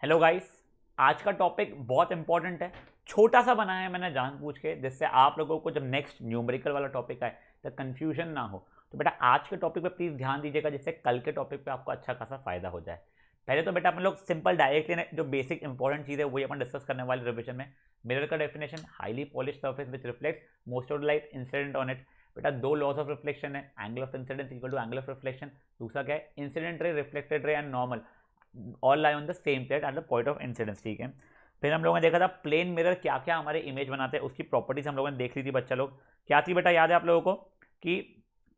Hello guys. आज का topic बहुत इंपॉर्टेंट है। छोटा सा बनाया है मैंने जानबूझ के, जिससे आप लोगों को जब नेक्स्ट न्यूमेरिकल वाला टॉपिक आए तो कंफ्यूजन ना हो। तो बेटा आज के टॉपिक पे प्लीज ध्यान दीजिएगा, जिससे कल के टॉपिक पे आपको अच्छा खासा फायदा हो जाए। पहले तो बेटा अपन लोग सिंपल डायरेक्टली जो बेसिक इंपॉर्टेंट चीज़ है वही अपन डिस्कस करने वाले रिविजन में। मिरर का definition, highly polished surface which reflect most of the light incident on it. बेटा दो लॉस ऑफ रिफ्लेक्शन है, angle of incidence equal to angle of reflection. दूसरा क्या है, incident ray, reflected ray and normal all lie on the same plate at the point of incidence. ठीक है, फिर हम लोगों ने देखा था प्लेन मिरर क्या क्या हमारे इमेज बनाते हैं, उसकी प्रॉपर्टीज हम लोगों ने देख ली थी बच्चा लोग। क्या थी बेटा, याद है आप लोगों को कि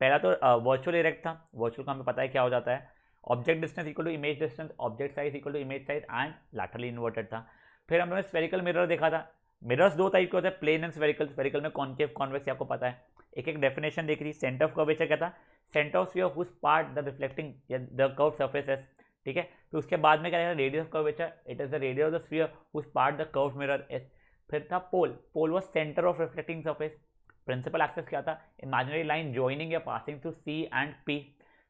पहला तो वर्चुअल इरेक्ट था। वर्चुअल का हमें पता है क्या हो जाता है, object distance equal to image distance, object size equal to image size and laterally inverted था। फिर हम लोगों ने स्फेरिकल मिरर देखा था। मिरर्स दो टाइप के होते हैं, प्लेन एंड स्फेरिकल। स्फेरिकल में कॉन्केव कॉन्वेक्स आपको पता है। एक एक डेफिनेशन देख रही। सेंटर ऑफ कर्वेचर क्या था, centre of sphere whose part the reflecting the curve surface है। ठीक है, तो उसके बाद में क्या रहेगा, radius of curvature, it is the radius of the sphere whose part the curve mirror एस। फिर था pole, pole was centre of reflecting surface. Principal axis क्या था, इमेजिनरी लाइन जॉइनिंग या passing through C and P.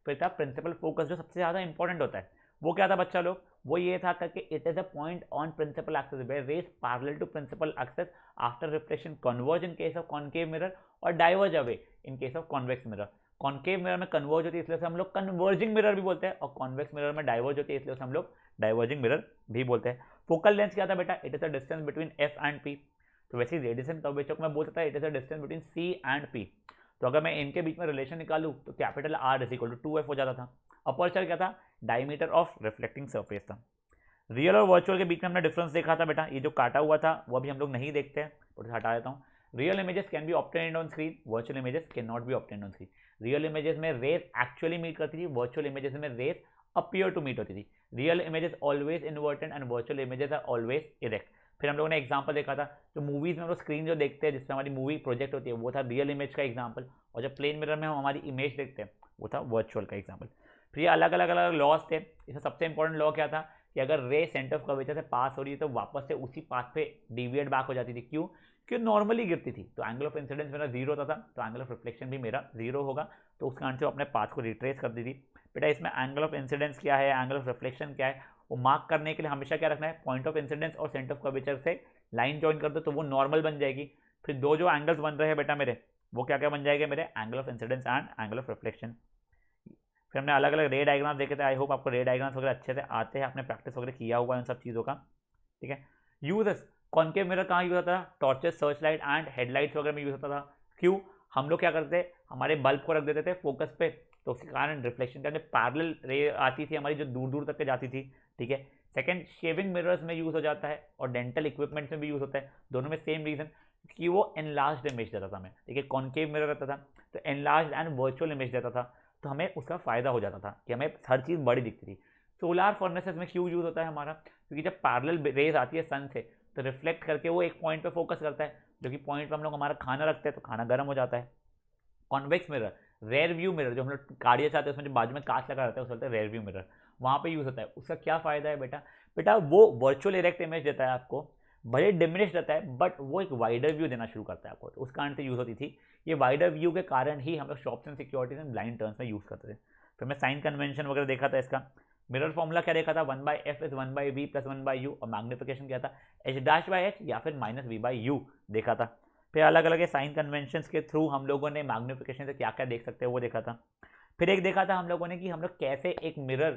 फिर था principal focus, जो सबसे ज्यादा इंपॉर्टेंट होता है वो क्या था बच्चा लोग, वो ये था कि it is a point on principal axis where rays parallel to principal axis after reflection converge in case of concave mirror और diverge away in case of convex mirror. Concave mirror में कन्वर्ज होती है इसलिए हम लोग converging mirror भी बोलते हैं, और कॉन्वेक्स मिरर में डाइवर्ज होती है इसलिए हम लोग डाइवर्जिंग मिरर भी बोलते हैं। फोकल लेंथ क्या था बेटा, it is the distance between F and P. तो वैसे रेडिएशन कर्वेचर को मैं बोल सकता है it is the distance between C and P. तो अगर मैं इनके बीच में रिलेशन निकालूं तो capital R is equal to 2f हो जाता था। अपर्चर क्या था, डायमीटर ऑफ रिफ्लेक्टिंग सरफेस था। रियल और वर्चुअल के बीच में हमने डिफरेंस देखा था बेटा, ये जो काटा हुआ था वो अभी हम लोग नहीं देखते हैं, तो हटा देता हूँ। Real images can be obtained on screen, virtual images can not be obtained on screen. Real images में रेस एक्चुअली मीट करती थी, वर्चुअल इमेजेस में रेस अपीयर टू मीट होती थी। Real images always inverted and virtual images are always erect. फिर हम लोगों ने एग्जांपल देखा था, जो मूवीज में हम लोग स्क्रीन जो देखते हैं जिसमें हमारी मूवी प्रोजेक्ट होती है वो था रियल इमेज का एग्जाम्पल, और जब प्लेन मिरर में हम हमारी इमेज देखते हैं वो था वर्चुअल का एग्जाम्पल। फिर ये अलग अलग अलग लॉज थे। इसमें सबसे इंपॉर्टेंट लॉ क्या था कि अगर रे सेंटर ऑफ कर्वेचर से पास हो रही है तो वापस से उसी पाथ पे डिविएट बैक हो जाती थी। क्यों, क्यों नॉर्मली गिरती थी तो एंगल ऑफ इंसिडेंस मेरा जीरो होता था, तो एंगल ऑफ रिफ्लेक्शन भी मेरा जीरो होगा, तो उसके कारण से अपने पाथ को रिट्रेस कर दी थी। बेटा इसमें एंगल ऑफ इंसिडेंस क्या है, एंगल ऑफ रिफ्लेक्शन क्या है, वो मार्क करने के लिए हमेशा क्या रखना है, पॉइंट ऑफ इंसिडेंस और सेंटर ऑफ कर्वेचर से लाइन ज्वाइन कर दो तो वो नॉर्मल बन जाएगी। फिर दो जो एंगल्स बन रहे हैं बेटा मेरे, वो क्या क्या बन जाएंगे मेरे, angle of incidence and angle of reflection. फिर हमने अलग अलग रे डायग्राम देखे थे। आई होप आपको रे डायग्राम्स वगैरह अच्छे से आते हैं, आपने प्रैक्टिस वगैरह किया हुआ है उन सब चीज़ों का। ठीक है, यूजेस, कॉन्केव मिरर कहाँ यूज होता था, torches, search light and headlights वगैरह में यूज होता था। क्यों, हम लोग क्या करते थे, हमारे बल्ब को रख देते थे फोकस पे, तो उसके कारण रिफ्लेक्शन करने पैरेलल रे आती थी हमारी, जो दूर दूर तक के जाती थी। ठीक है, सेकंड शेविंग मिरर्स में यूज हो जाता है और डेंटल इक्विपमेंट्स में भी यूज होता है, दोनों में सेम रीजन कि वो एनलार्ज्ड इमेज देता था हमें। ठीक है, कॉन्केव मिरर रहता था तो एनलार्ज्ड एंड वर्चुअल इमेज देता था, तो हमें उसका फायदा हो जाता था कि हमें हर चीज़ बड़ी दिखती थी। सोलार फर्नेसेस में क्यों यूज होता है हमारा, क्योंकि जब पैरेलल रेज आती है सन से तो रिफ्लेक्ट करके वो एक पॉइंट पे फोकस करता है, जो कि पॉइंट पे हम लोग हमारा खाना रखते हैं तो खाना गर्म हो जाता है। Convex mirror, rear view mirror, जो हम लोग गाड़ियाँ चाहते हैं उसमें जो बाजू में कांच लगा रहता है उसे बोलते हैं रेयर व्यू मिरर, वहाँ पे यूज होता है। उसका क्या फायदा है बेटा, बेटा वो वर्चुअल इरेक्ट इमेज देता है आपको, भले डिमिनिश रहता है बट वो एक वाइडर व्यू देना शुरू करता है आपको, तो उस कारण से यूज होती थी। ये वाइडर व्यू के कारण ही हम लोग shops and securities and blind turns में यूज करते थे। फिर मैं साइन कन्वेंशन वगैरह देखा था इसका। मिरर फॉर्मूला क्या देखा था, 1/f is 1/v plus 1/u, और मैग्निफिकेशन क्या था, h'/h या फिर -v/u देखा था। फिर अलग अलग साइन कन्वेंशन के थ्रू हम लोगों ने मैग्निफिकेशन से क्या क्या देख सकते हैं वो देखा था। फिर एक देखा था हम लोगों ने कि हम लोग कैसे एक मिरर,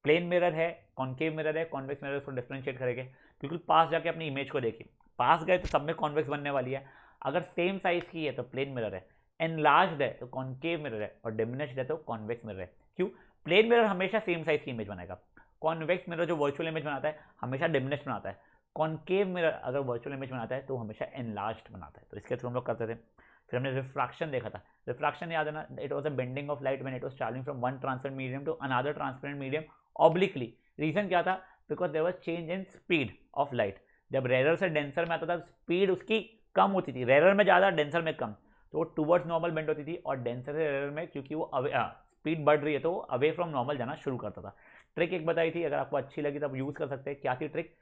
प्लेन मिरर है, कॉन्केव मिरर है, कॉन्वेक्स मिरर, उसको डिफ्रेंशिएट करेंगे। बिल्कुल पास जाके अपनी इमेज को देखिए, पास गए तो सब में कॉन्वेक्स बनने वाली है, अगर सेम साइज की है तो प्लेन मिरर है, एनलार्ज्ड है तो कॉन्केव मिरर है, और डिमिनिश्ड है तो कॉन्वेक्स मिरर है। क्यों, प्लेन मिरर हमेशा सेम साइज की इमेज बनाएगा, कॉन्वेक्स मिरर जो वर्चुअल इमेज बनाता है हमेशा डिमिनिश्ड बनाता है, कॉन्केव मिरर अगर वर्चुअल इमेज बनाता है तो हमेशा एनलार्ज्ड बनाता है, तो इसके थ्रू हम लोग करते थे। फिर हमने रिफ्रैक्शन देखा था। रिफ्रैक्शन याद है ना, it was a bending of light when it was travelling from one transparent medium to another transparent medium obliquely. Reason क्या था, because there was change in speed of light. जब रेयर से denser में आता था स्पीड उसकी कम होती थी, रेयर में ज़्यादा डेंसर में कम, तो वो टूवर्ड्स नॉर्मल बेंड होती थी, और डेंसर से रेयर में क्योंकि वो स्पीड बढ़ रही है तो वो अवे फ्रॉम नॉर्मल जाना शुरू करता था। ट्रिक एक बताई थी, अगर आपको अच्छी लगी तो आप यूज़ कर सकते हैं। क्या थी ट्रिक,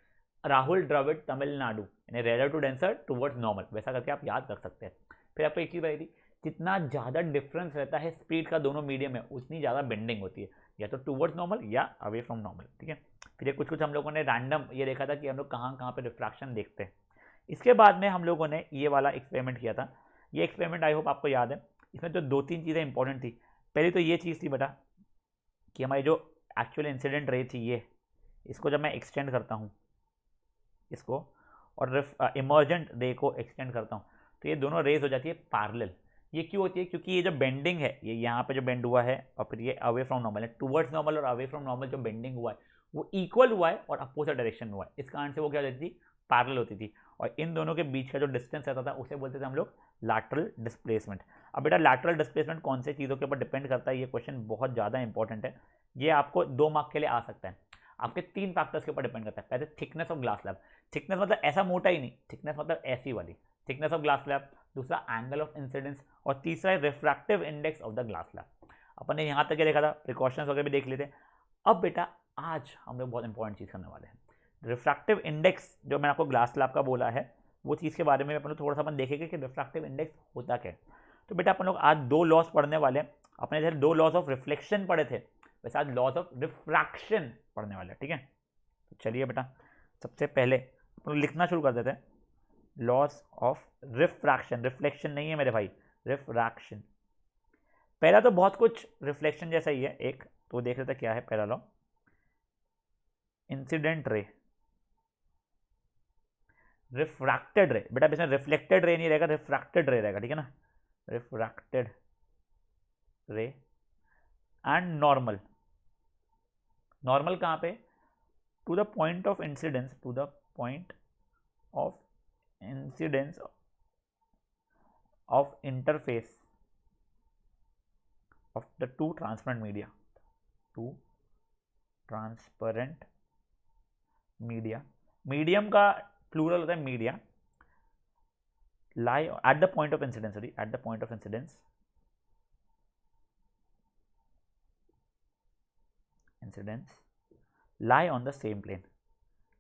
राहुल द्रविड़ तमिलनाडु, यानी rare to denser towards normal, वैसा करके आप याद रख सकते हैं। फिर आपको एक चीज़ बताई थी, जितना ज़्यादा डिफरेंस रहता है स्पीड का दोनों मीडियम में उतनी ज़्यादा बेंडिंग होती है। या तो टूवर्ड्स नॉर्मल या अवे फ्रॉम नॉर्मल, ठीक है। फिर कुछ कुछ हम लोगों ने रैंडम ये देखा था कि हम लोग कहाँ कहाँ पे रिफ्रैक्शन देखते हैं। इसके बाद में हम लोगों ने ये वाला एक्सपेरिमेंट किया था। ये एक्सपेरिमेंट आई होप आपको याद है। इसमें जो 2-3 चीज़ें इंपॉर्टेंट थी। पहली तो ये चीज़ थी बेटा कि हमारी जो एक्चुअल इंसिडेंट रे थी ये, इसको जब मैं एक्सटेंड करता हूँ इसको, और इमर्जेंट रे को एक्सटेंड करता हूँ, तो ये दोनों रेज हो जाती है पैरेलल। ये क्यों होती है? क्योंकि ये जो बेंडिंग है, ये यहाँ पे जो बेंड हुआ है और फिर ये अवे फ्रॉम नॉर्मल है, टूवर्ड्स नॉर्मल और अवे फ्रॉम नॉर्मल जो बेंडिंग हुआ है वो इक्वल हुआ है और अपोजिट डायरेक्शन में हुआ है। इस कारण से वो क्या होती थी? पैरेलल होती थी। और इन दोनों के बीच का जो डिस्टेंस रहता था उसे बोलते थे हम लोग लैटरल डिस्प्लेसमेंट। अब बेटा लैटरल डिस्प्लेसमेंट कौन से चीज़ों के ऊपर डिपेंड करता है, ये क्वेश्चन बहुत ज़्यादा इंपॉर्टेंट है। ये आपको 2 मार्क के लिए आ सकता है। आपके 3 फैक्टर्स के ऊपर डिपेंड करता है। पहले thickness of glass slab. Thickness मतलब ऐसा मोटा ही नहीं, थिकनेस मतलब ऐसी वाली थिकनेस ऑफ ग्लास स्लैब। दूसरा एंगल ऑफ इंसिडेंस, और तीसरा है refractive index of the glass slab. अपन ने यहाँ तक क्या देखा था, प्रिकॉशंस वगैरह भी देख लेते। अब बेटा आज हम लोग बहुत इंपॉर्टेंट चीज़ करने वाले हैं। रिफ्रैक्टिव इंडेक्स जो मैंने आपको ग्लास स्लैब का बोला है, वो चीज़ के बारे में अपन लोग थोड़ा सा अपन देखेंगे कि रिफ्रैक्टिव इंडेक्स होता क्या है। तो बेटा अपन लोग आज 2 लॉस पढ़ने वाले हैं। अपने जैसे 2 लॉस ऑफ रिफ्लेक्शन पढ़े थे, वैसे आज लॉस ऑफ रिफ्रैक्शन पढ़ने वाले हैं, ठीक है। तो चलिए बेटा, सबसे पहले अपन लिखना शुरू कर देते हैं। लॉस ऑफ रिफ्रैक्शन, रिफ्लेक्शन नहीं है मेरे भाई, रिफ्रैक्शन। पहला तो बहुत कुछ रिफ्लेक्शन जैसा ही है एक, तो देख लेते क्या है पहला लॉ। इंसिडेंट रे, रिफ्रैक्टेड रे, बेटा इसमें रिफ्लेक्टेड रे नहीं रहेगा, रिफ्रैक्टेड रे रहेगा, ठीक है ना। रिफ्रैक्टेड रे एंड नॉर्मल। नॉर्मल कहाँ पे? To the point of incidence, to the point of incidence of interface of the two transparent media, two transparent media, medium का प्लूरल होता है media, lie at the point of incidence, sorry, at the point of incidence, lie on the same plane।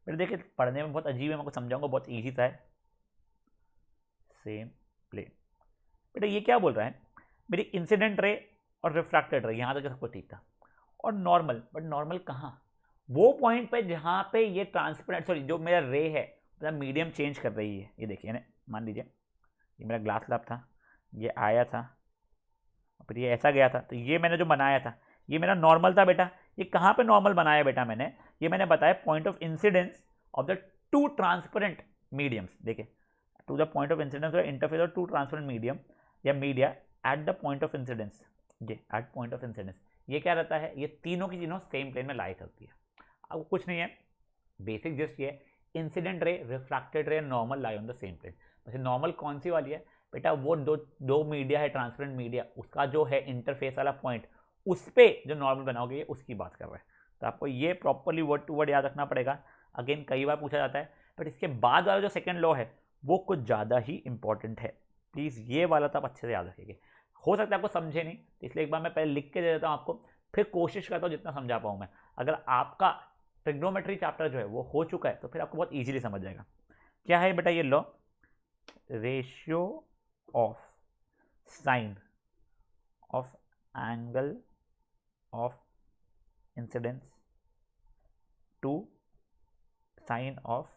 फिर देखिए पढ़ने में बहुत अजीब है, मैं आपको समझाऊंगा, बहुत ईजी सा है। सेम प्लेन, बेटा ये क्या बोल रहा है? मेरी इंसिडेंट रे और रिफ्रैक्टेड रे, यहाँ तक सबको ठीक था, और नॉर्मल, बट नॉर्मल कहाँ? वो पॉइंट पे जहाँ पे ये ट्रांसपेरेंट, सॉरी जो मेरा रे है मतलब मीडियम चेंज कर रही है। ये देखिए ना, मान लीजिए ये मेरा ग्लास स्लैब था, ये आया था, फिर ये ऐसा गया था, तो ये मैंने जो बनाया था ये मेरा नॉर्मल था बेटा। ये कहाँ पे नॉर्मल बनाया बेटा मैंने? ये मैंने बताया point of incidence of the 2 transparent mediums. देखिए to the point of incidence और इंटरफेस ऑफ 2 ट्रांसपेरेंट मीडियम या media at the point of incidence. ये एट पॉइंट ऑफ इंसिडेंस ये क्या रहता है? ये तीनों की तीनों सेम प्लेन में लाई करती है। अब कुछ नहीं है, बेसिक जस्ट ये incident ray, refracted ray, normal lie on the same plane. वैसे नॉर्मल कौन सी वाली है बेटा? वो दो मीडिया है, ट्रांसपेरेंट मीडिया, उसका जो है इंटरफेस वाला पॉइंट, उस पर जो नॉर्मल बनाओगे उसकी बात कर रहा है। तो आपको ये प्रॉपरली वर्ड टू वर्ड याद रखना पड़ेगा। अगेन कई बार पूछा जाता है, बट इसके बाद वाला जो सेकेंड लॉ है वो कुछ ज़्यादा ही इंपॉर्टेंट है। प्लीज़ ये वाला तो आप अच्छे से याद रखिएगा। हो सकता है आपको समझे नहीं, तो इसलिए एक बार मैं पहले लिख के दे देता हूँ आपको, फिर कोशिश करता हूँ जितना समझा पाऊँ मैं। अगर आपका ट्रिग्नोमेट्री चैप्टर जो है वो हो चुका है तो फिर आपको बहुत इजीली समझ जाएगा। क्या है बेटा ये law? Ratio of sine of angle of incidence to sine of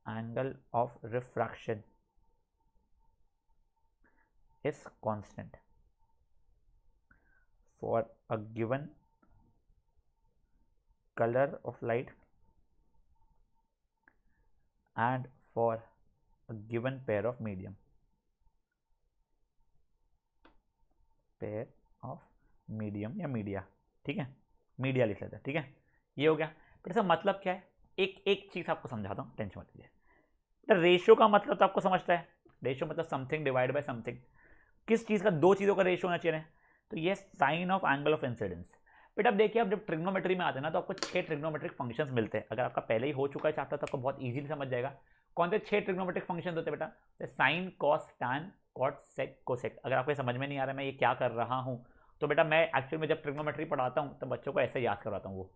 angle of refraction is constant for a given color of light and for a given pair of medium, pair of medium या media, ठीक है, media लिख लेते हैं, ठीक है। ये हो गया। फिर इसका मतलब क्या है? एक चीज़ आपको समझाता हूँ, टेंशन मत लीजिए। रेशियो का मतलब तो आपको समझता है, रेशियो मतलब समथिंग डिवाइड बाय समथिंग। किस चीज़ का? 2 चीज़ों का रेशियो होना चाहिए। तो ये sine of angle of incidence. बेटा अब देखिए, आप जब ट्रिग्नोमेट्री में आते हैं ना तो आपको 6 ट्रिग्नोमेट्रिक फंक्शंस मिलते हैं। अगर आपका पहले ही हो चुका है चैप्टर तो आपको बहुत इजीली समझ जाएगा कौन से 6 ट्रिग्नोमेट्रिक फंक्शंस होते हैं बेटा। तो साइन, कॉस, टैन, कॉट, सेक, कोसेक। अगर आपको समझ में नहीं आ रहा मैं ये क्या कर रहा हूँ, तो बेटा मैं एक्चुअल में जब ट्रिग्नोमेट्री पढ़ाता हूँ तो बच्चों को ऐसे याद करवाता हूँ वो।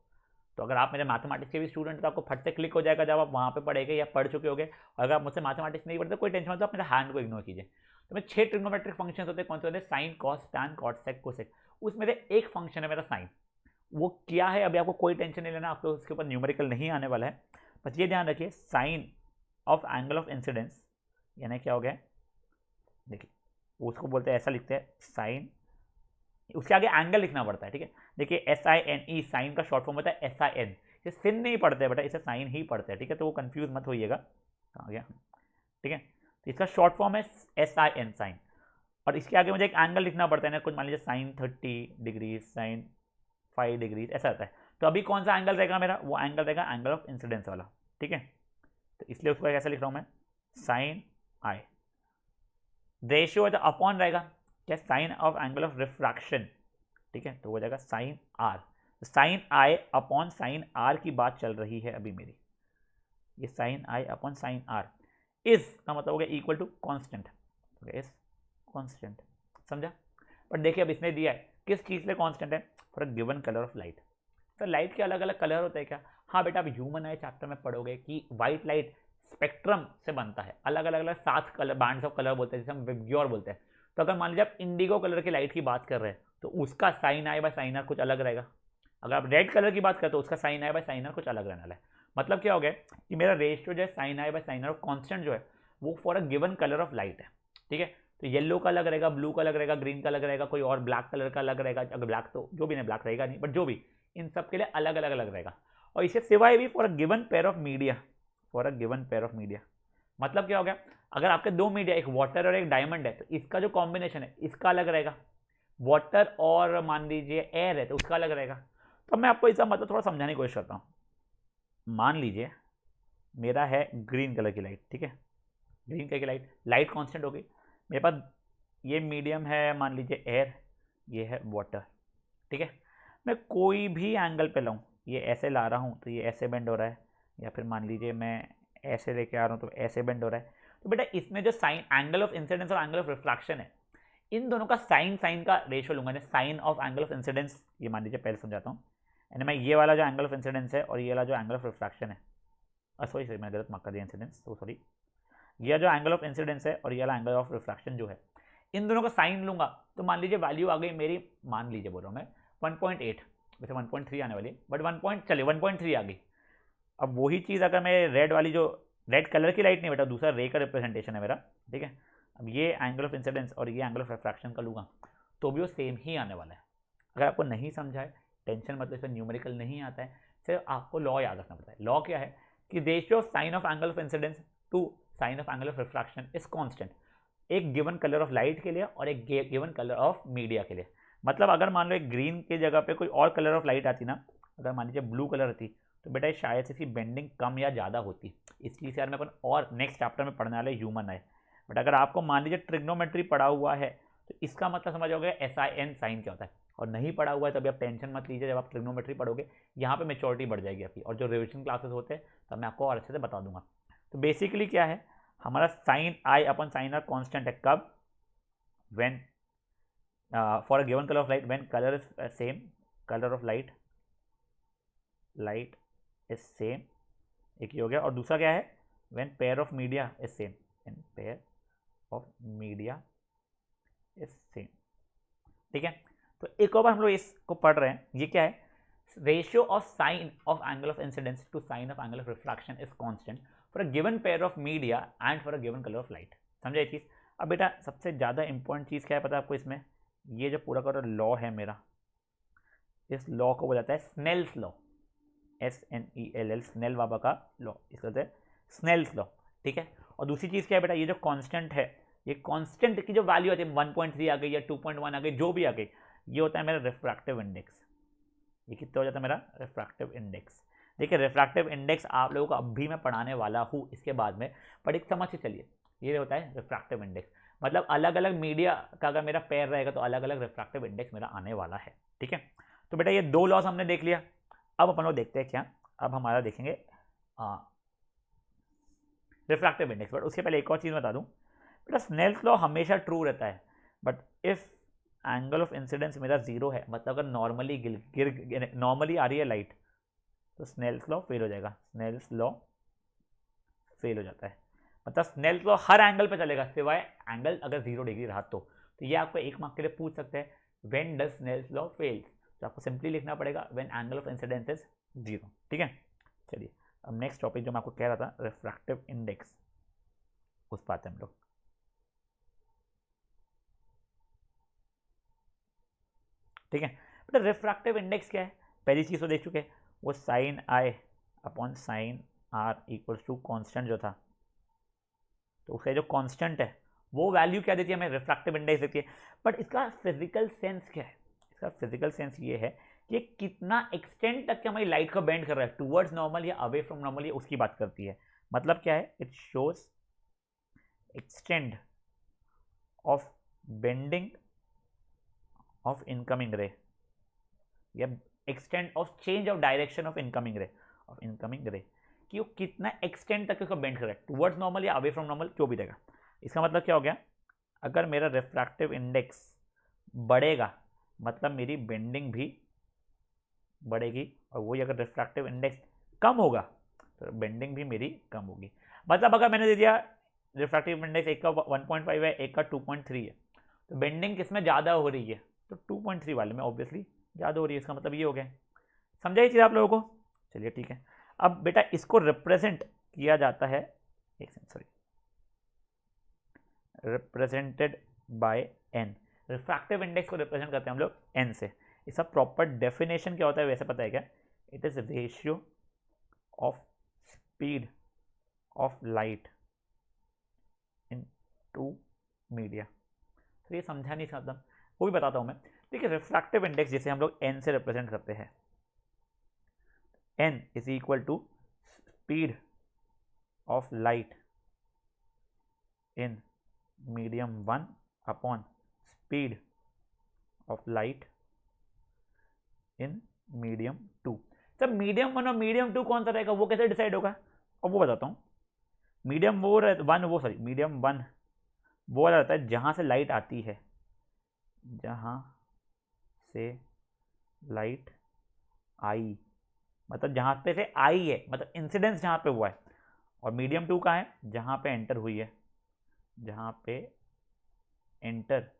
तो अगर आप मेरे मैथमेटिक्स के भी स्टूडेंट तो आपको फट से क्लिक हो जाएगा जब आप वहाँ पे पढ़ेंगे या पढ़ चुके होगे। और अगर आप मुझसे मैथमेटिक्स नहीं पढ़ते कोई टेंशन मत, तो आप मेरे हैंड को इग्नोर कीजिए। तो मैं 6 ट्रिग्नोमेट्रिक फंक्शंस होते हैं। कौन से होते हैं? साइन, कॉस, टैन, कॉट, सेक, कोसेक। उसमें से एक फंक्शन है मेरा साइन। वो क्या है अभी आपको कोई टेंशन नहीं लेना, आपको उसके ऊपर न्यूमेरिकल नहीं आने वाला है, बस ये ध्यान रखिए sine of angle of incidence, यानी क्या हो गया, देखिए उसको बोलते हैं, ऐसा लिखते हैं साइन, उसके आगे एंगल लिखना पड़ता है, ठीक है। देखिए SINE साइन का शॉर्ट फॉर्म होता है SIN, ये सिन नहीं पढ़ते बेटा, इसे साइन ही पढ़ते हैं, ठीक है, तो वो कंफ्यूज मत होइएगा, कहाँ गया, ठीक है। तो इसका शॉर्ट फॉर्म है SIN साइन, और इसके आगे मुझे एक एंगल लिखना पड़ता है ना, कुछ मान लीजिए साइन 30 डिग्री, साइन 5 डिग्री, ऐसा होता है। तो अभी कौन सा एंगल रहेगा मेरा, वो एंगल रहेगा एंगल ऑफ इंसिडेंस वाला, ठीक है। तो इसलिए उसको कैसे लिख रहा हूँ मैं, साइन आई, रेशियो है तो अपॉन रहेगा क्या, sine of angle of refraction, ठीक है, तो हो जाएगा sine r, sine i upon sine r की बात चल रही है अभी मेरी, ये sine i upon sine r is का मतलब हो गया equal to constant, is constant, समझा। पर देखिए अब इसने दिया है किस चीज़ से कॉन्स्टेंट है, for a given colour of light. Sir light के अलग अलग कलर होते हैं क्या, हाँ बेटा, आप ह्यूमन आई चैप्टर में पढ़ोगे कि व्हाइट लाइट स्पेक्ट्रम से बनता है, अलग अलग अलग 7 कलर बैंड्स ऑफ कलर बोलते हैं, जिसे हम विब्ग्योर बोलते हैं। तो अगर मान लीजिए आप इंडिगो कलर की लाइट की बात कर रहे हैं तो उसका sine i by sine r कुछ अलग रहेगा। अगर आप रेड कलर की बात करते हो उसका sine i by sine r कुछ अलग रहने वाला है। मतलब क्या हो गया कि मेरा रेशियो जो है sine i by sine r constant जो है वो for a given colour of light है, ठीक है। तो येलो का अलग रहेगा, ब्लू का अलग रहेगा, ग्रीन का अलग रहेगा, कोई और ब्लैक कलर का अलग रहेगा, अगर ब्लैक तो जो भी नहीं, ब्लैक रहेगा नहीं, बट जो भी, इन सब के लिए अलग अलग अलग रहेगा। और इसे सिवाय भी for a given pair of media, for a given pair of media, मतलब क्या हो गया, अगर आपके दो मीडिया, एक वाटर और एक डायमंड है, तो इसका जो कॉम्बिनेशन है इसका अलग रहेगा, वाटर और मान लीजिए एयर है तो उसका अलग रहेगा। तो मैं आपको इसका मतलब थोड़ा समझाने की कोशिश करता हूँ। मान लीजिए मेरा है ग्रीन कलर की लाइट, ठीक है, ग्रीन कलर की लाइट, लाइट कांस्टेंट हो गई, मेरे पास ये मीडियम है, मान लीजिए एयर, ये है वाटर, ठीक है। मैं कोई भी एंगल पे लाऊं, ये ऐसे ला रहा हूँ तो ये ऐसे बेंड हो रहा है, या फिर मान लीजिए मैं ऐसे लेके आ रहा हूँ तो ऐसे बेंड हो रहा है। तो बेटा इसमें जो साइन एंगल ऑफ इंसिडेंस और एंगल ऑफ रिफ्रैक्शन है, इन दोनों का साइन का रेशियो लूंगा, sine of angle of incidence, ये मान लीजिए पहले समझाता हूँ, यानी मैं ये वाला जो एंगल ऑफ इंसिडेंस है और ये वाला जो एंगल ऑफ रिफ्रैक्शन है, सॉरी मैं गलत मार्क कर दिया इंसिडेंस, तो सॉरी, यह जो एंगल ऑफ इंसिडेंस है और ये वाला एंगल ऑफ रिफ्रैक्शन जो है, इन दोनों का साइन लूंगा तो मान लीजिए वैल्यू आ गई मेरी, मान लीजिए बोल रहा हूँ मैं 1.8, वैसे 1.3 आने वाली है बट 1.3 आ गई। अब वही चीज़ अगर मैं रेड वाली, जो रेड कलर की लाइट नहीं बेटा, दूसरा रे का रिप्रेजेंटेशन है मेरा, ठीक है, अब ये एंगल ऑफ इंसिडेंस और ये एंगल ऑफ रिफ्रैक्शन का लूँगा तो भी वो सेम ही आने वाला है। अगर आपको नहीं समझा है टेंशन, मतलब इसमें न्यूमेरिकल नहीं आता है, सिर्फ आपको लॉ याद रखना पड़ता है। लॉ क्या है कि ratio of sine of angle of incidence to sine of angle of refraction is constant, एक गिवन कलर ऑफ लाइट के लिए और एक गिवन कलर ऑफ मीडिया के लिए। मतलब अगर मान लो एक ग्रीन की जगह पे कोई और कलर ऑफ लाइट आती ना, अगर मान लीजिए ब्लू कलर होती तो बेटा शायद से इसकी बेंडिंग कम या ज़्यादा होती, इस चीज़ यार मैं अपन और नेक्स्ट चैप्टर में पढ़ने वाले ह्यूमन है। बट अगर आपको मान लीजिए ट्रिग्नोमेट्री पढ़ा हुआ है तो इसका मतलब समझ होगा SIN साइन क्या होता है, और नहीं पढ़ा हुआ है तो अभी आप टेंशन मत लीजिए, जब आप ट्रिग्नोमेट्री पढ़ोगे यहाँ पे मेच्योरिटी बढ़ जाएगी आपकी, और जो रिविजन क्लासेस होते हैं तब मैं आपको और अच्छे से बता दूंगा। तो बेसिकली क्या है हमारा sine i upon sine r constant है कब, when for a given color of light, when color is same, color of light is same, एक ही हो गया। और दूसरा क्या है, when pair of media is same, when pair of media is same, ठीक है। तो एक और बार हम लोग इसको पढ़ रहे हैं, ये क्या है, ratio of sine of angle of incidence to sine of angle of refraction is constant for a given pair of media and for a given colour of light. समझे ये चीज़। अब बेटा सबसे ज़्यादा इंपॉर्टेंट चीज़ क्या है पता है आपको इसमें, ये जो पूरा का लॉ है मेरा, इस लॉ को बोला जाता है स्नेल्स लॉ, SNELL, स्नेल बाबा का लॉ, इसको कहते हैं स्नेल्स लॉ, ठीक है। और दूसरी चीज़ क्या है बेटा, ये जो कांस्टेंट है, ये कांस्टेंट की जो वैल्यू आती है 1.3 आ गई या 2.1 आ गई, जो भी आ गई, ये होता है मेरा रिफ्रैक्टिव इंडेक्स। ये कितना हो जाता है मेरा रिफ्रैक्टिव इंडेक्स। देखिए रिफ्रैक्टिव इंडेक्स आप लोगों को अभी मैं पढ़ाने वाला हूँ इसके बाद में, बट एक समझ के चलिए, ये होता है रिफ्रैक्टिव इंडेक्स, मतलब अलग अलग मीडिया का अगर मेरा पेयर रहेगा तो अलग अलग रिफ्रैक्टिव इंडेक्स मेरा आने वाला है, ठीक है। तो बेटा ये दो लॉस हमने देख लिया, अब अपन लोग देखते हैं क्या, अब हमारा देखेंगे रिफ्रैक्टिव इंडेक्स। बट उसके पहले एक और चीज़ बता दूं बेटा, स्नेल्स लॉ हमेशा ट्रू रहता है, but if angle of incidence मेरा जीरो है, मतलब अगर नॉर्मली आ रही है लाइट, तो स्नेल्स लॉ फेल हो जाएगा, स्नेल्स लॉ फेल हो जाता है। मतलब स्नेल्स लॉ हर एंगल पे चलेगा सिवाय एंगल अगर 0 डिग्री रहा तो ये आपको 1 मार्क के लिए पूछ सकते हैं, when does Snell's law fails, तो आपको सिंपली लिखना पड़ेगा when angle of incidence is 0। ठीक है, चलिए अब नेक्स्ट टॉपिक जो मैं आपको कह रहा था रिफ्रैक्टिव इंडेक्स, उस पर आते हैं हम लोग। ठीक है बेटा, रिफ्रैक्टिव इंडेक्स क्या है? पहली चीज तो देख चुके हैं, वो sine i upon sine r equals to constant जो था, तो उसका जो कांस्टेंट है वो वैल्यू क्या देती है हमें? रिफ्रैक्टिव इंडेक्स देती है। बट इसका फिजिकल सेंस क्या है? इसका फिजिकल सेंस ये है कि कितना एक्सटेंट तक के हमारी लाइट को बेंड कर रहा है, टुवर्ड्स नॉर्मल या अवे फ्रॉम नॉर्मल, ये उसकी बात करती है। मतलब क्या है? It shows extend of bending of incoming रे, या extend of change of direction of incoming रे, कि वो कितना एक्सटेंड तक उसको बेंड कर रहा है, टुवर्ड्स नॉर्मल या अवे फ्रॉम नॉर्मल, जो भी देगा। इसका मतलब क्या हो गया? अगर मेरा रिफ्रैक्टिव इंडेक्स बढ़ेगा मतलब मेरी बेंडिंग भी बढ़ेगी, और वही अगर रिफ्रैक्टिव इंडेक्स कम होगा तो बेंडिंग भी मेरी कम होगी। मतलब अगर मैंने दे दिया रिफ्रैक्टिव इंडेक्स एक का 1.5 है, एक का 2.3 है, तो बेंडिंग किसमें ज़्यादा हो रही है? तो 2.3 वाले में ऑब्वियसली ज़्यादा हो रही है। इसका मतलब ये हो गया। समझा ये चीज़ आप लोगों को? चलिए ठीक है। अब बेटा इसको रिप्रेजेंट किया जाता है, एक second sorry, represented by n. Refractive index को रिप्रेजेंट करते हैं हम लोग एन से। इसका प्रॉपर डेफिनेशन क्या होता है वैसे पता है क्या? It is ratio of speed of light in two media. तो ये समझा नहीं सकता, वो भी बताता हूं मैं। देखिए रिफ्रैक्टिव इंडेक्स जिसे हम लोग एन से रिप्रेजेंट करते हैं, n is equal to speed of light in medium 1 upon speed of light in medium 2। जब मीडियम 1 और मीडियम 2 कौन सा रहेगा वो कैसे डिसाइड होगा? अब वो बताता हूँ। मीडियम मीडियम 1 वो रहता है जहाँ से लाइट आती है, जहाँ से लाइट आई, मतलब जहाँ पे से आई है, मतलब इंसिडेंस जहाँ पे हुआ है। और मीडियम 2 कहाँ है? जहाँ पे एंटर हुई है, जहाँ पे एंटर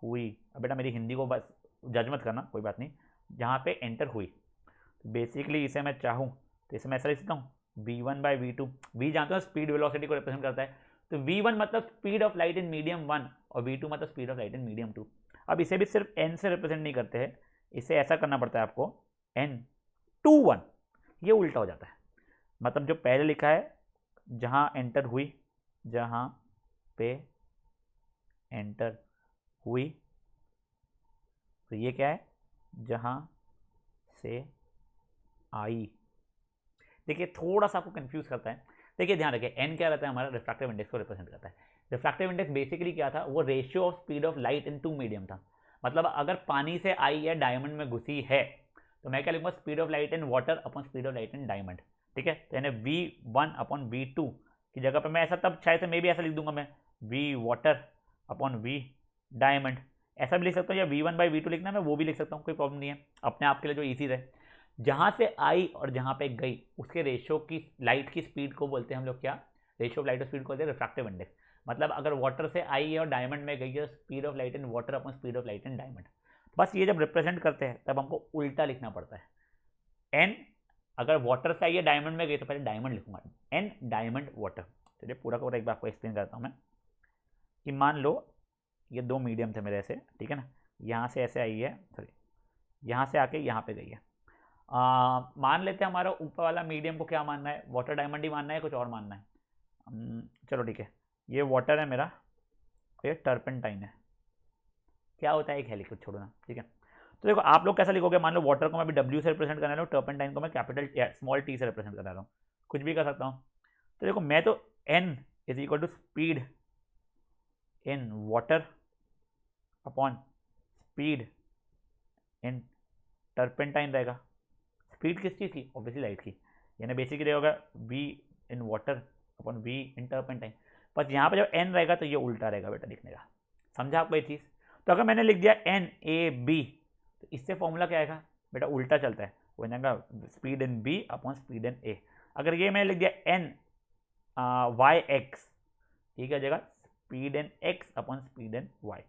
हुई। अब बेटा मेरी हिंदी को बस जज मत करना, कोई बात नहीं। जहाँ पे एंटर हुई, तो बेसिकली इसे मैं चाहूँ तो इसे मैं ऐसा लिख सकता हूँ v1/v2। v जानते हो स्पीड वेलोसिटी को रिप्रेजेंट करता है, तो v1 मतलब speed of light in medium 1 और v2 मतलब speed of light in medium 2। अब इसे भी सिर्फ n से रिप्रेजेंट नहीं करते हैं, इसे ऐसा करना पड़ता है आपको n/1, ये उल्टा हो जाता है। मतलब जो पहले लिखा है जहाँ एंटर हुई, जहाँ पे एंटर हुई, तो ये क्या है? जहाँ से आई। देखिए थोड़ा सा आपको कंफ्यूज करता है। देखिए ध्यान रखिए, एन क्या रहता है हमारा? रिफ्रैक्टिव इंडेक्स को रिप्रेजेंट करता है। रिफ्रैक्टिव इंडेक्स बेसिकली क्या था? वो ratio of speed of light in two medium था। मतलब अगर पानी से आई या डायमंड में घुसी है तो मैं क्या लिखूंगा? Speed of light in water upon speed of light in diamond. ठीक है, तो यानी v1 अपॉन v2 की जगह पर मैं ऐसा तब शायद से मे भी ऐसा लिख दूंगा मैं v water upon v diamond, ऐसा भी लिख सकता हूँ, या v1/v2 लिखना मैं वो भी लिख सकता हूँ, कोई प्रॉब्लम नहीं है, अपने आप के लिए जो ईजी रहे। जहाँ से आई और जहाँ पे गई उसके रेशियो की, लाइट की स्पीड को बोलते हैं हम लोग क्या? रेशियो ऑफ लाइट और स्पीड को बोलते हैं रिफ्रैक्टिव इंडेक्स। मतलब अगर वाटर से आई है और डायमंड में गई है, speed of light in water upon speed of light in diamond. बस ये जब रिप्रेजेंट करते हैं तब हमको उल्टा लिखना पड़ता है। एन अगर वाटर से आई है डायमंड में गई तो पहले डायमंड लिखूंगा, एन डायमंड वाटर। चलिए पूरा का पूरा एक बार आपको एक्सप्लेन करता हूँ मैं, कि मान लो ये दो मीडियम थे मेरे ऐसे, ठीक है ना, यहाँ से ऐसे आई है, सॉरी यहाँ से आके यहाँ पे गई है। मान लेते हैं हमारा ऊपर वाला मीडियम को क्या मानना है? वाटर डायमंड ही मानना है, कुछ और मानना है? चलो ठीक है, ये वाटर है मेरा, ये टर्पेंटाइन है। क्या होता है? एक है, लिखो छोड़ना, ठीक है। तो देखो आप लोग कैसा लिखोगे? मान लो वाटर को मैं अभी W से रिप्रेजेंट करना रहा हूँ, टर्पेंटाइन को मैं कैपिटल स्मॉल t से रिप्रेजेंट करना रहा हूँ, कुछ भी कर सकता हूँ। तो देखो मैं तो n is equal to speed in water upon speed in turpentine रहेगा। स्पीड किस चीज़ की? ऑब्वियसली लाइट की, यानी बेसिकली होगा v इन वाटर अपॉन v इन टर्पेंटाइन। बस यहाँ पे जब n रहेगा तो ये उल्टा रहेगा बेटा लिखने का। समझा आपको ये चीज़? तो अगर मैंने लिख दिया NAB तो इससे फॉर्मूला क्या आएगा बेटा? उल्टा चलता है, वो जाएगा speed in B upon speed in A। अगर ये मैंने लिख दिया NYX, ठीक है, जगह speed in X upon speed in Y।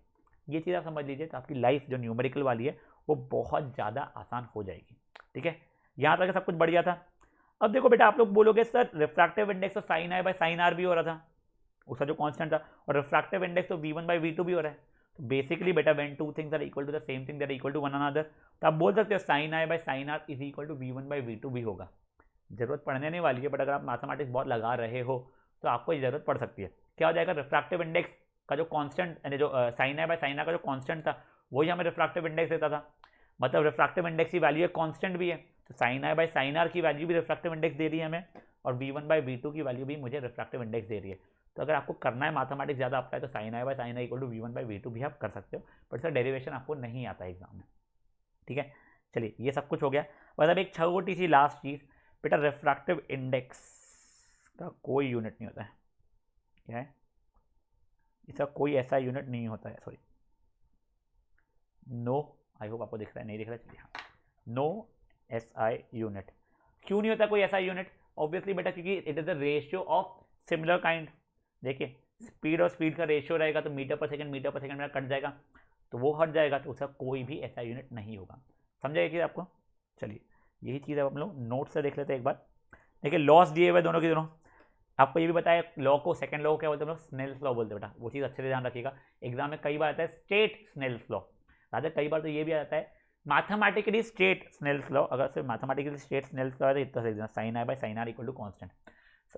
ये चीज़ आप समझ लीजिए तो आपकी लाइफ जो न्यूमेरिकल वाली है वो बहुत ज़्यादा आसान हो जाएगी। ठीक है, यहाँ तक सब कुछ बढ़िया था। अब देखो बेटा, आप लोग बोलोगे सर रिफ्रैक्टिव इंडेक्स तो sine i by sine r भी हो रहा था, उसका जो कांस्टेंट था, और रिफ्रैक्टिव इंडेक्स तो v1 बाई v2 भी हो रहा है। तो बेसिकली बेटा when two things are equal to the same thing they are equal to one another, तो आप बोल सकते हो sine i by sine r is equal to v1 by v2 भी होगा। जरूरत पड़ने नहीं वाली है, बट अगर आप मैथमेटिक्स बहुत लगा रहे हो तो आपको ये जरूरत पड़ सकती है। क्या हो जाएगा, रिफ्रैक्टिव इंडेक्स का जो कांस्टेंट, यानी जो sine i by sine r का जो कांस्टेंट था वही हमें रिफ्रैक्टिव इंडेक्स देता था, मतलब रिफ्रैक्टिव इंडेक्स की वैल्यू एक कांस्टेंट भी है, तो sine i by sine r की वैल्यू भी रिफ्रैक्टिव इंडेक्स दे रही है हमें, और v1 बाई v2 की वैल्यू भी मुझे रिफ्रैक्टिव इंडेक्स दे रही है। तो अगर आपको करना है मैथमेटिक्स ज़्यादा आपका है तो sine i by sine i equal to v1 by v2 भी आप कर सकते हो, बट सर डेरिवेशन आपको नहीं आता है एग्जाम में। ठीक है, चलिए ये सब कुछ हो गया। बस अब एक छोटी सी लास्ट चीज़ बेटा, रिफ्रैक्टिव इंडेक्स का कोई यूनिट नहीं होता है। क्या है, इसका कोई ऐसा यूनिट नहीं होता है, सॉरी नो, आई होप आपको दिख रहा है, नहीं दिख रहा है, चलिए हाँ, नो SI यूनिट। क्यों नहीं होता कोई ऐसा यूनिट? ऑब्वियसली बेटा क्योंकि it is the ratio of similar kind. देखिए स्पीड और स्पीड का रेशियो रहेगा तो मीटर पर सेकंड मेरा कट जाएगा, तो वो हट जाएगा, तो उसका कोई भी ऐसा यूनिट नहीं होगा। समझाइए कि आपको? चलिए यही चीज़ अब हम लोग नोट से देख लेते हैं एक बार। देखिए लॉस दिए हुए दोनों के दोनों, आपको ये भी बताया लॉ को, सेकंड लॉ को क्या बोलते हैं हम लोग, स्नेल्स लॉ बोलते हैं बेटा, वो चीज़ अच्छे से ध्यान रखिएगा। एग्जाम में कई बार आता है स्टेट स्नेल्स लॉ, राजा कई बार तो ये भी आता है मैथमेटिकली स्टेट स्नेल्स लॉ। अगर सिर्फ मैथमेटिकली स्टेट स्नेल्स लॉ है तो इतना से sine i by sine r equal to constant.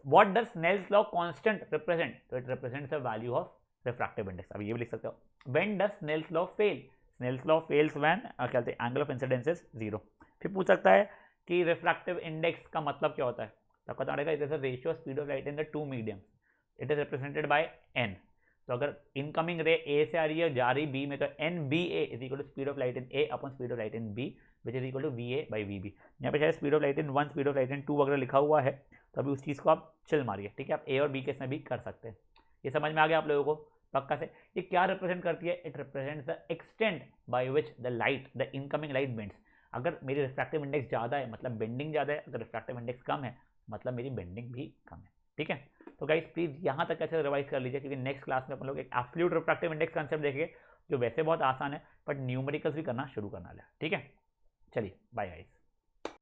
What does Snell's law constant represent? तो it represents the value of refractive index. अब ये भी लिख सकते हो, when does Snell's law fail? Snell's law fails when क्या कहते हैं, एंगल ऑफ इंसिडेंस इज 0। फिर पूछ सकता है कि रिफ्रैक्टिव इंडेक्स का मतलब क्या होता है, तो पता पड़ेगा it is the ratio speed of light in the two medium, it is represented by n। तो अगर इनकमिंग रे ए से आ रही है जा रही बी में, तो n B A is equal to speed of light in A upon speed of light in B which is equal to v A by v B. यहाँ पे शायद speed of light in 1 speed of light in 2 वगैरह लिखा हुआ है, तो अभी उस चीज़ को आप चिल मारिए। ठीक है, आप ए और बी के इसमें भी कर सकते हैं। ये समझ में आ गया आप लोगों को पक्का से? ये क्या रिप्रेजेंट करती है? It represents the extent by which the light, the incoming light bends. अगर मेरी रिफ्रैक्टिव इंडेक्स ज़्यादा है मतलब बेंडिंग ज़्यादा है, अगर रिफ्रैक्टिव इंडेक्स कम है मतलब मेरी बेंडिंग भी कम है। ठीक है, तो गाइस प्लीज यहाँ तक अच्छे से रिवाइज कर लीजिए, क्योंकि नेक्स्ट क्लास में अपन लोग एक एब्सोल्यूट रिफ्रैक्टिव इंडेक्स कंसेप्ट देखेंगे जो वैसे बहुत आसान है, बट न्यूमेरिकल्स भी करना शुरू करना है। ठीक है, चलिए बाय गाइस।